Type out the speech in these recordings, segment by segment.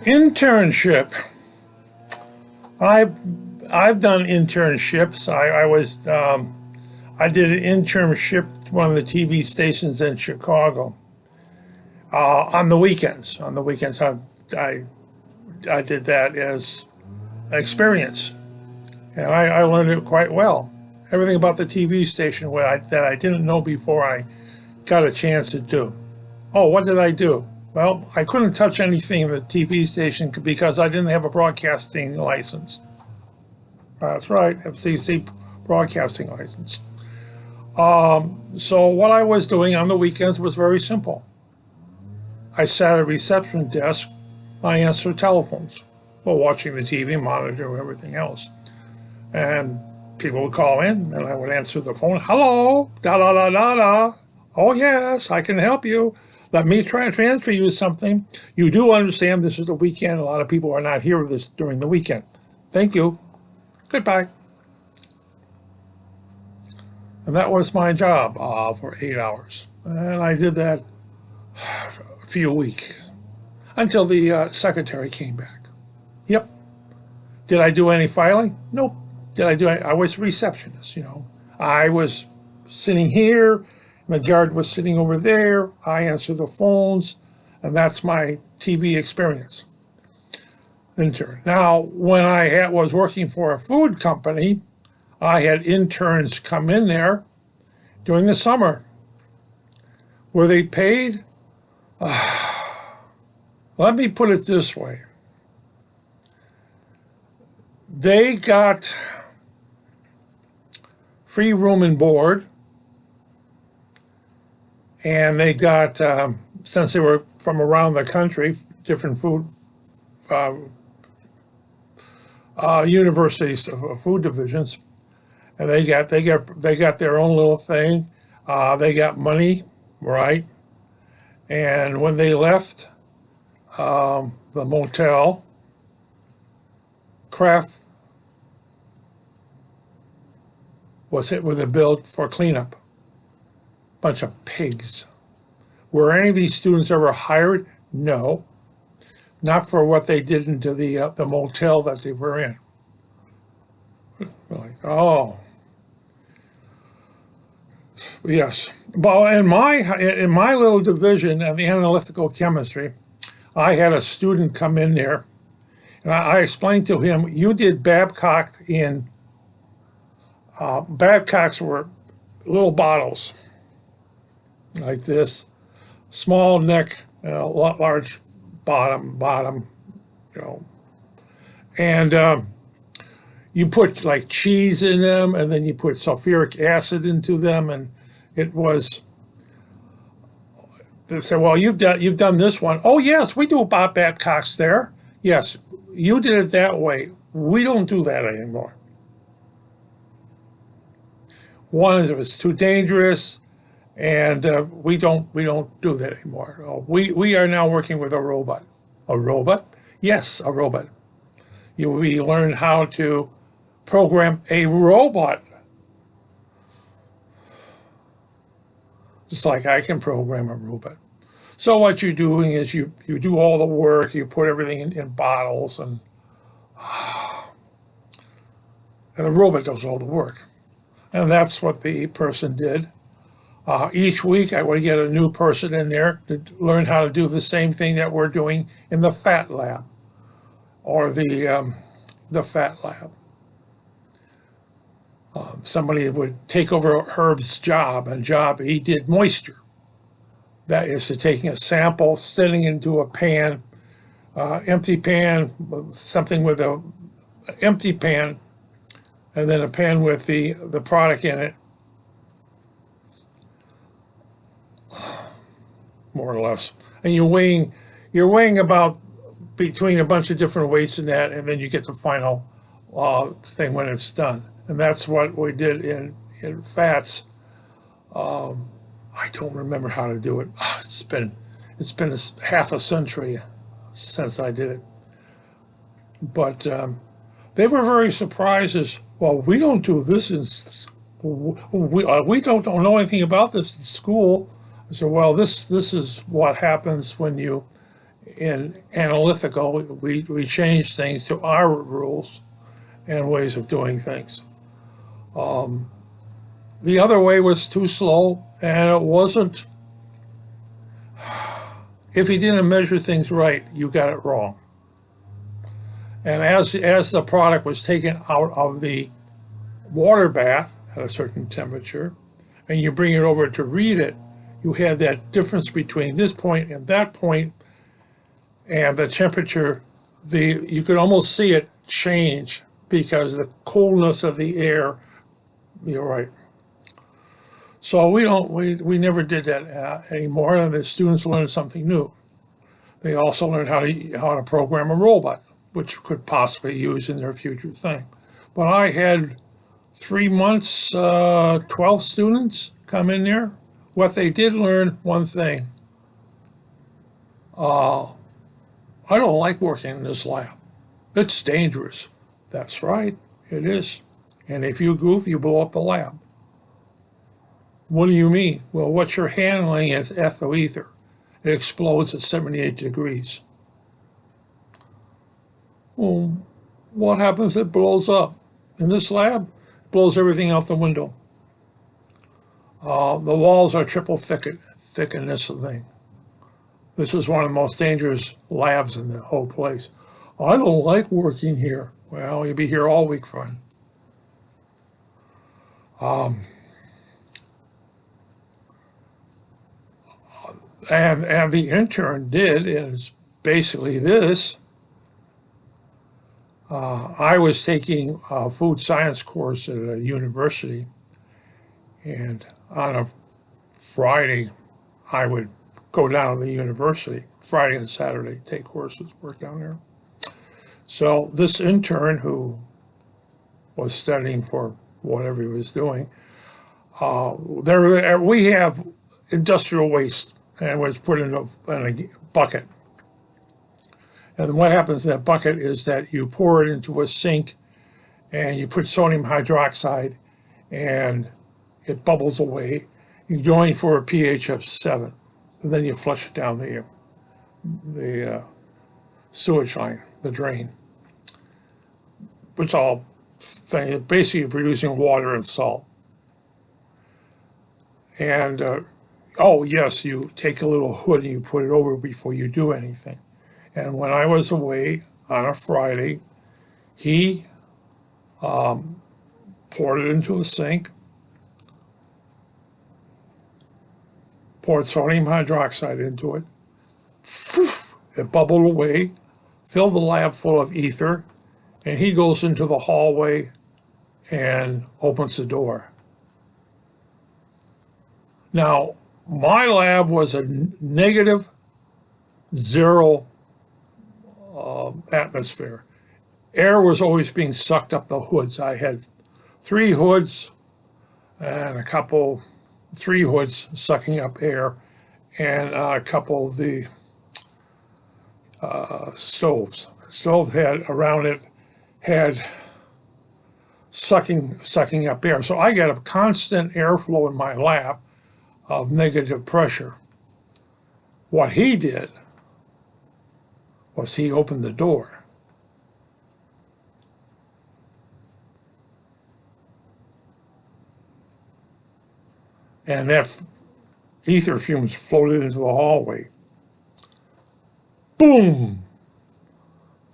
Internship. I've I've done internships. I did an internship at one of the TV stations in Chicago on the weekends. On the weekends, I I did that as an experience, and I learned it quite well. Everything about the TV station that I didn't know before I got a chance to do. Oh, what did I do? Well, I couldn't touch anything in the TV station because I didn't have a broadcasting license. That's right, FCC broadcasting license. So what I was doing on the weekends was very simple. I sat at a reception desk. I answered telephones while watching the TV monitor and everything else. And people would call in, and I would answer the phone. Hello, da da da da da. Oh yes, I can help you. Let me try and transfer you something. You do understand this is the weekend. A lot of people are not here during the weekend. Thank you. Goodbye. And that was my job for 8 hours. And I did that for a few weeks until the secretary came back. Yep. Did I do any filing? Nope. Did I do any? I was a receptionist, you know. I was sitting here, the guard was sitting over there. I answered the phones, and that's my TV experience. Intern. Now, when I was working for a food company, I had interns come in there during the summer. Were they paid? Let me put it this way. They got free room and board, and they got, since they were from around the country, different food universities, food divisions, and they got their own little thing. They got money, right? And when they left the motel, Kraft was hit with a bill for cleanup. Bunch of pigs. Were any of these students ever hired? No. Not for what they did into the motel that they were in. Like, oh, yes. Well, in my little division of the analytical chemistry, I had a student come in there, and I explained to him, you did Babcock in Babcocks were little bottles like this, small neck, large bottom, you know, and you put like cheese in them, and then you put sulfuric acid into them, and it was. They said, "Well, you've done this one." Oh yes, we do Bob Babcock's there. Yes, you did it that way. We don't do that anymore. One is it was too dangerous, and we don't do that anymore. We are now working with a robot. A robot? Yes, a robot. We learned how to program a robot. Just like I can program a robot. So what you're doing is you do all the work, you put everything in bottles, and the robot does all the work. And that's what the person did. Each week I would get a new person in there to learn how to do the same thing that we're doing in the fat lab, or the fat lab. Somebody would take over Herb's job, he did moisture. That is to taking a sample, sitting into a pan, empty pan, something with a empty pan, and then a pan with the product in it, more or less. And you're weighing about between a bunch of different weights in that, and then you get the final thing when it's done. And that's what we did in fats. I don't remember how to do it. It's been half a century since I did it. But they were very surprised as, well, we don't do this we don't know anything about this in school. I said, well, this is what happens when you in analytical, we changed things to our rules and ways of doing things. The other way was too slow, and it wasn't. If you didn't measure things right, you got it wrong. And as the product was taken out of the water bath at a certain temperature, and you bring it over to read it, you had that difference between this point and that point, and the temperature, you could almost see it change because the coolness of the air. You're right. So we never did that anymore, and the students learned something new. They also learned how to program a robot, which could possibly use in their future thing. But I had 3 months, 12 students come in there. What they did learn, one thing, I don't like working in this lab. It's dangerous. That's right, it is. And if you goof, you blow up the lab. What do you mean? Well, what you're handling is ethyl ether. It explodes at 78 degrees. Well, what happens? It blows up. In this lab, it blows everything out the window. The walls are triple thick in this thing. This is one of the most dangerous labs in the whole place. I don't like working here. Well, you'll be here all week, friend. And the intern did is basically this. I was taking a food science course at a university, and on a Friday, I would go down to the university, Friday and Saturday, take courses, work down there. So this intern who was studying for whatever he was doing, we have industrial waste, and it was put in a bucket. And what happens in that bucket is that you pour it into a sink and you put sodium hydroxide and it bubbles away. You join for a pH of 7, and then you flush it down the sewage line, the drain. It's all basically producing water and salt. And oh yes, you take a little hood and you put it over before you do anything. And when I was away on a Friday, he poured it into a sink, poured sodium hydroxide into it. It bubbled away, filled the lab full of ether, and he goes into the hallway and opens the door. Now, my lab was a negative 0 atmosphere. Air was always being sucked up the hoods. I had 3 hoods and 3 hoods sucking up air, and a couple of the stoves. The stove had around it had sucking up air. So I got a constant airflow in my lab of negative pressure. What he did was he opened the door. And that ether fumes floated into the hallway. Boom!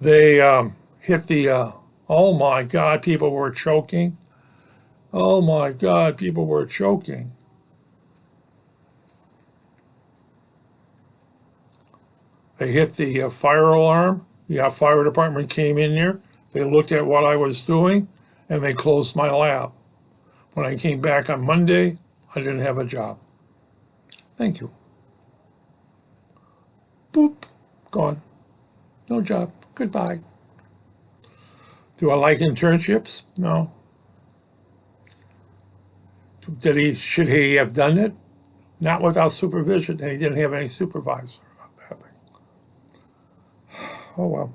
They hit the, oh my God, people were choking. Oh my God, people were choking. They hit the fire alarm. The fire department came in there. They looked at what I was doing, and they closed my lab. When I came back on Monday, I didn't have a job. Thank you. Boop, gone. No job. Goodbye. Do I like internships? No. Should he have done it? Not without supervision, and he didn't have any supervisor. Oh well.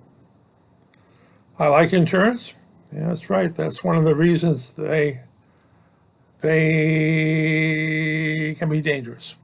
I like interns. Yeah, that's right. That's one of the reasons they can be dangerous.